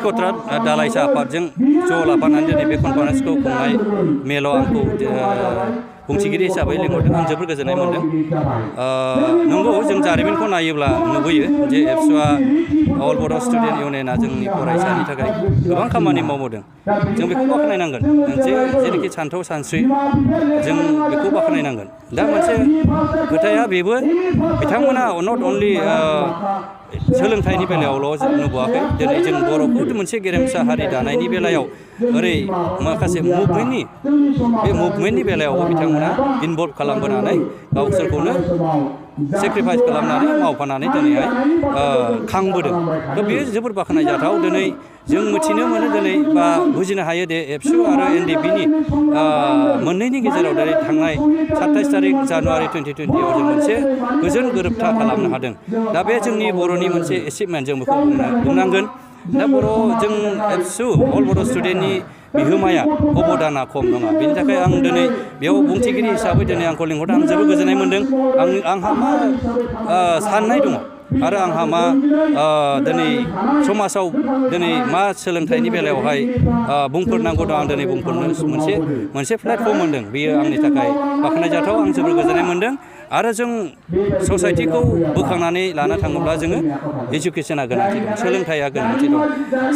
गथरा दालाइसा आफादजों ज' लाफानानै दिनै बे कनफारेन्सखौ खुंनाय मेलाव आंखौ बुंथिगिरि हिसाबै लिंहरदों। आं जोबोर गोजोननाय मोनदों। नंगौ, जों जारिमिनखौ नायोब्ला नुबोयो जे एबसुआ अल बड' स्टुडेन्ट इउनियना जोंनि फरायसानि थाखाय गोबां खामानि मावबोदों। जों बेखौ बाख्नायनांगोन। जेनोखि सानथौ सानस्रि जों बेखौ बाख्नायनांगोन। दा मोनसे खोथाया बेबो बिथांमोना नट अनलि सोलोंथाइनि बेलायावल' नुबोआखै। दिनै जों बर'खौ मोनसे गेरेमसा हारि दानायनि बेलायाव ओरै माखासे मुभमेन्टनि बेलायावबो बिथांमोना इनभल्भ खालामबोनानै गावसोरखौनो सेक्रिफाइस खालामनानै मावफानानै दिनैहाय खांबोदों। दा बेयो जोबोर बाख्नायजाथाव। दिनै जों मिथिनो मोनो दिनै बा बुजिनो हायो दे एबसु आरो एनडिपिनि मोननैनि गेजेराव दिनै थांनाय 27 थारिख जानुवारि 2020 जों मोनसे गोजोन गोरोबथा खालामनो हादों। दा बे जोंनि बर'नि मोनसे एचिभमेन्ट जों बेखौ बुंनांगोन। दा जों एबसु अल बड' स्टुडेन्टनि बिहोमाया अबदाना खम नङा। बेनि थाखाय आं दिनै बेयाव बुंथिगिरि हिसाबै दिनै आंखौ लिंहरदों। आं जोबोद गोजोननाय मोनदों। आंहा मा साननाय दङ आरो आंहा मा दिनै समाजाव दिनै मा सोलोंथाइनि बेलायावहाय बुंफोरनांगौ दं, आं दिनै बुंफोरनो मोनसे प्लेटफर्म मोनदों। बेयो आंनि थाखाय बाख्नायजाथाव। आं जोबोर गोजोननाय मोनदों। आरो जों ससाइटिखौ बोखांनानै लाना थाङोब्ला जोङो इडुकेसना गोनांथि दं, सोलोंथाइया गोनांथि दं।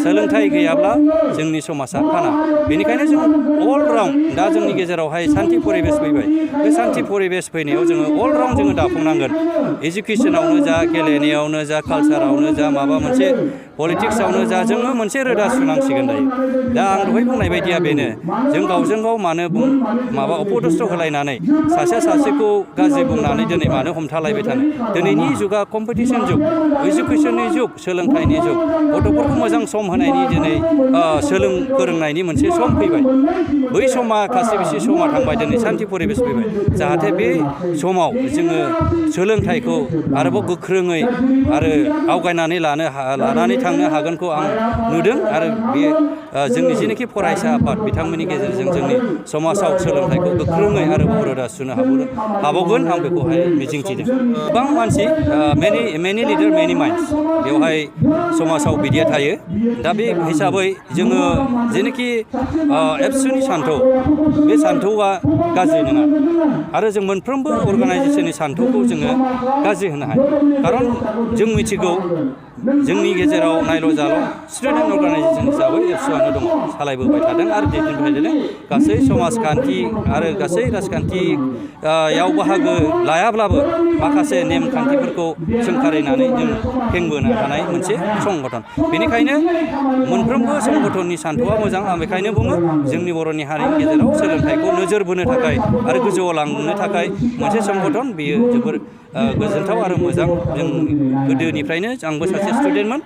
सोलोंथाइ गैयाब्ला जोंनि समाजा थाना। बेनिखायनो जों अल राउन्ड दा जोंनि गेजेरावहाय सान्थि परिबेस फैबाय। बे सान्थि परिबेस फैनायाव जोङो अल राउन्ड जोङो दाफुंनांगोन। इडुकेसनावनो जा, गेलेनायावनो जा, कालसारावनो जा, माबा मोनसे पलिटिक्सआवनो जा, जोङो मोनसे रोदा सुनांसिगोन दायो। दा आं दहाय बुंनाय बायदिया बेनो, जों गावजों गाव मानो माबा अपदस्थ होलायनानै सासेखौ गाज्रि बुंनानै दिनै मानो हमथालायबाय थानो। दिनैनि जुगा कम्पिटिसन जुग, इडुकेसननि जुग, सोलोंथाइनि जुग। गथ'फोरखौ मोजां सम होनायनि दिनै फोरोंनायनि मोनसे सम फैबाय। बै समा खासिबिसि समा थांबाय। दिनै सान्थि परिबेस फैबाय। जाहाथे बे समाव जोङो सोलोंथाइखौ आरोबाव गोख्रोङै आरो आवगायनानै लानानै थांनो हागोनखौ आं नुदों। आरो बे जोंनि जेनोखि फरायसा आफाद बिथांमोननि गेजेरजों जोंनि समाजाव सोलोंथाइखौ गोख्रोङै आरोबाव रोदा सुनो हाबावगोन आं बेखौहाय मिजिंथिदों। गोबां मानसि, मेनि लिडार मेनि माइन्डस, बेवहाय समाजाव बिदिया थायो। दा बे हिसाबै जोङो जेनोखि एबसुनि सान्थौ, बे सान्थौआ गाज्रि नङा। आरो जों मोनफ्रोमबो अर्गानाइजेसननि सान्थौखौ जोङो गाज्रि होनो हाया। खारन जों मिथिगौ जोंनि गेजेराव नायल' जाल' स्टुडेन्ट अर्गानाइजेसन हिसाबै एबसुआनो दङ, सालायबोबाय थादों आरो दैदेनबाय थादों। गासै समाजखान्थि आरो गासै राजखान्थियाव बाहागो लायाब्लाबो माखासे नेमखान्थिफोरखौ सोंखारिनानै जों खेंबोनो हानाय मोनसे संगठन। बेनिखायनो मोनफ्रोमबो संगठननि सान्थौआ मोजां। आं बेखायनो बुङो जोंनि बर'नि हारिनि गेजेराव सोलोंथाइखौ नोजोर बोनो थाखाय आरो गोजौआव लांनो थाखाय मोनसे संगठन, बेयो जोबोर गोजोनथाव आरो मोजां। जों गोदोनिफ्रायनो आंबो सासे स्टुडेन्टमोन।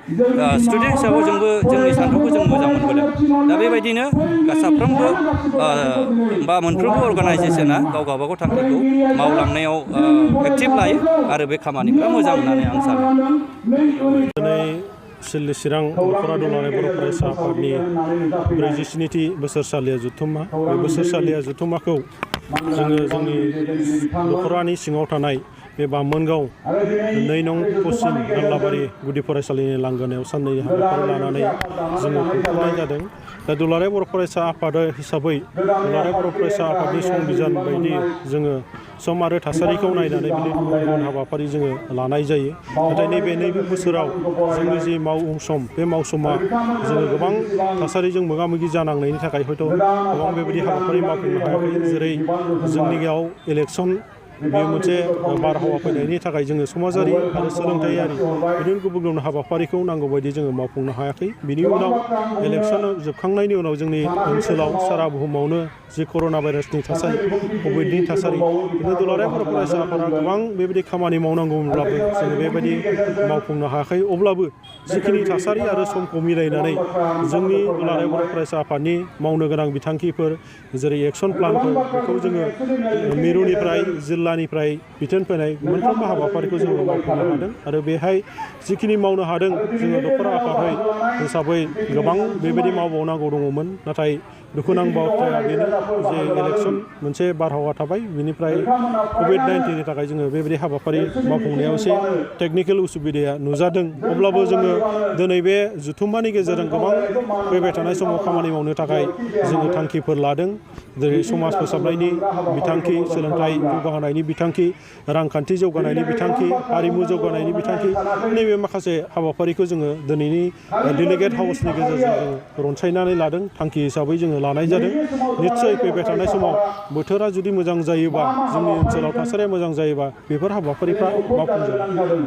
स्टुडेन्ट हिसाबै जोंबो जोंनि सान्थौखौ जों मोजां मोनबोदों। दा बेबायदिनो साफ्रोमबो बा मोनफ्रोमबो अर्गानाइजेसना गाव गावबागाव थांखिखौ मावलांनायाव एक्टिभ लायो आरो बे खामानिफ्रा मोजां होननानै आं सानो। दिनै सिल्ली चिरां दख'रा दुलाराय बर' फरायसा आफादनि 47थि बोसोरसालिया जथुम्मा। बे बोसोरसालिया जथुम्माखौ जोङो जोंनि दख'रानि सिङाव थानाय बे बामोनगाव 2 नं पश्चिम गारलाबारि गुदि फरायसालिनि लांगोनायाव साननै हाबाफारि लानानै जोङो खुंफुंनाय जादों। दा दुलाराय बर' फरायसा आफाद हिसाबै दुलाराय बर' फरायसा आफादनि संबिधान बायदि जोङो सम आरो थासारिखौ नायनानै गुबुन हाबाफारि जोङो लानाय जायो। नाथाय नैबे बोसोराव जोंनि जि मावसम, बे मावसमा जोङो गोबां थासारिजों मोगा मोगि जानांनायनि थाखाय हयथ' गोबां बेबायदि हाबाफारि मावफुंनो हायाखै। जेरै जोंनियाव इलेक्सन, बेयो मोनसे बारहावा फैनायनि थाखाय जोङो समाजारि आरो सोलोंथायारि बिदिनो गुबुन गुबुन हाबाफारिखौ नांगौ बायदि जोङो मावफुंनो हायाखै। बिनि उनाव इलेक्सन जोबखांनायनि उनाव जोंनि ओनसोलाव सारा बुहुमावनो जि कर'ना भाइरासनि थासारि, कभिडनि थासारि, बिदिनो दुलाराय बर' फरायसा आफादा गोबां बेबायदि खामानि मावनांगौमोनब्लाबो जोङो बेबायदि मावफुंनो हायाखै। अब्लाबो जिखिनि थासारि आरो समखौ मिलायनानै जोंनि दुलाराय बर' फरायसा आफादनि मावनो गोनां बिथांखिफोर, जेरै एक्सन प्लानफोर, बेखौ जोङो मिरुनिफ्राय जिल्लानिफ्राय बिथोन फैनाय मोनफ्रोमबो हाबाफारिखौ जोङो मावफुंनो हादों। आरो बेहाय जिखिनि मावनो हादों, जोङो दख'रा आफाद हिसाबै गोबां बेबायदि मावबावनांगौ दङमोन। नाथाय दुखुनांथाव बाथ्राया बेनो जे इलेक्सन मोनसे बारहावा थाबाय बिनिफ्राय COVID-19नि थाखाय जोङो बेबायदि हाबाफारि मावफुंनायाव एसे टेकनिकेल उसुबिदाया नुजादों अब्लाबो जोङो दिनै बे जथुम्मानि गेजेरजों गोबां फैबाय थानाय समाव खामानि मावनो थाखाय जोङो थांखिफोर लादों जेरै समाज फोसाबनायनि बिथांखि सोलोंथाइ जौगाहोनायनि बिथांखि रांखान्थि जौगानायनि बिथांखि हारिमु जौगानायनि बिथांखि नैबे माखासे हाबाफारिखौ जोङो दिनैनि डेलिगेट हाउसनि गेजेरजों जोङो रनसायनानै लादों थांखि हिसाबै जोङो लानाय जादों निस्सय फैबाय थानाय समाव बोथोरा जुदि मोजां जायोबा जोंनि ओनसोलाव थासारिया मोजां जायोबा बेफोर हाबाफारिफ्रा मावफुंजागोन